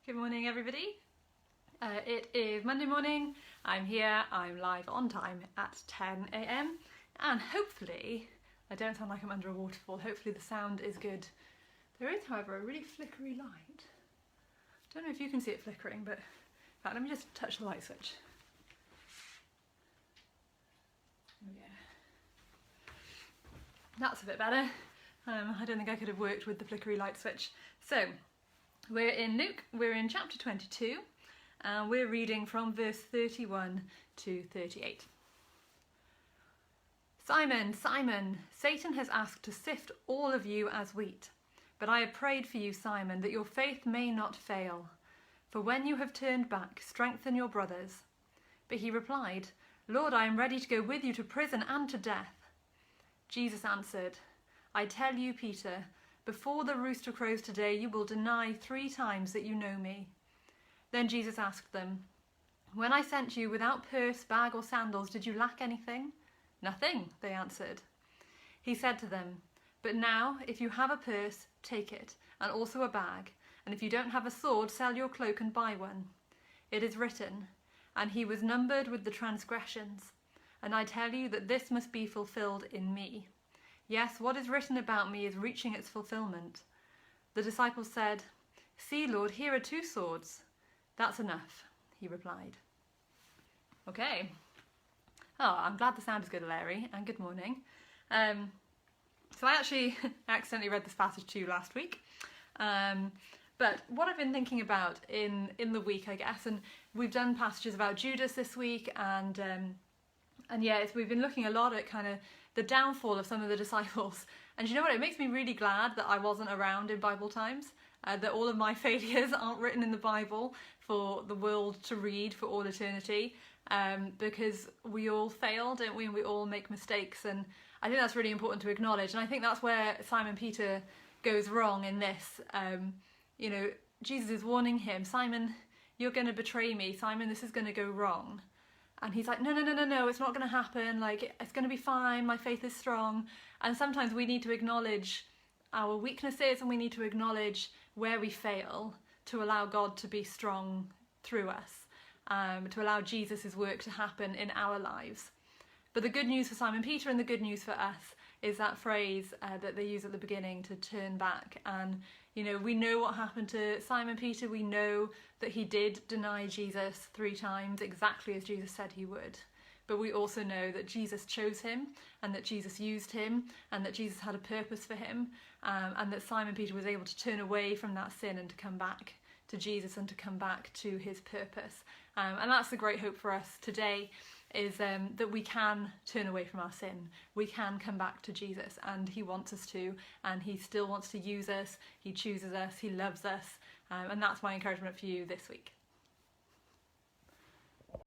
Good morning, everybody. It is Monday morning. I'm here, I'm live on time at 10 a.m. and hopefully, I don't sound like I'm under a waterfall, hopefully the sound is good. There is, however, a really flickery light. I don't know if you can see it flickering, but in fact, let me just touch the light switch. There we go. That's a bit better. I don't think I could have worked with the flickery light switch. So, we're in Luke, we're in chapter 22, and we're reading from verse 31 to 38. Simon, Simon, Satan has asked to sift all of you as wheat, but I have prayed for you, Simon, that your faith may not fail. For when you have turned back, strengthen your brothers. But he replied, Lord, I am ready to go with you to prison and to death. Jesus answered, I tell you, Peter, before the rooster crows today, you will deny 3 times that you know me. Then Jesus asked them, When I sent you without purse, bag or sandals, did you lack anything? Nothing, they answered. He said to them, But now, if you have a purse, take it, and also a bag, and if you don't have a sword, sell your cloak and buy one. It is written, And he was numbered with the transgressions. And I tell you that this must be fulfilled in me. Yes, what is written about me is reaching its fulfillment. The disciples said, See, Lord, here are 2 swords. That's enough, he replied. Okay. Oh, I'm glad the sound is good, Larry, and good morning. So I actually accidentally read this passage to you last week. But what I've been thinking about in the week, I guess, and we've done passages about Judas this week, and yeah, we've been looking a lot at kind of the downfall of some of the disciples. And you know what? It makes me really glad that I wasn't around in Bible times, that all of my failures aren't written in the Bible for the world to read for all eternity, because we all fail, don't we? And we all make mistakes. And I think that's really important to acknowledge. And I think that's where Simon Peter goes wrong in this. You know, Jesus is warning him, Simon, you're going to betray me. Simon, this is going to go wrong. And he's like, no, it's not going to happen. Like, it's going to be fine. My faith is strong. And sometimes we need to acknowledge our weaknesses and we need to acknowledge where we fail to allow God to be strong through us, to allow Jesus' work to happen in our lives. But the good news for Simon Peter and the good news for us is that phrase that they use at the beginning, to turn back. And, you know, we know what happened to Simon Peter. We know that he did deny Jesus 3 times, exactly as Jesus said he would. But we also know that Jesus chose him, and that Jesus used him, and that Jesus had a purpose for him, and that Simon Peter was able to turn away from that sin and to come back to Jesus and to come back to his purpose. And that's the great hope for us today, is that we can turn away from our sin. We can come back to Jesus, and he wants us to, and he still wants to use us. He chooses us, he loves us, and that's my encouragement for you this week.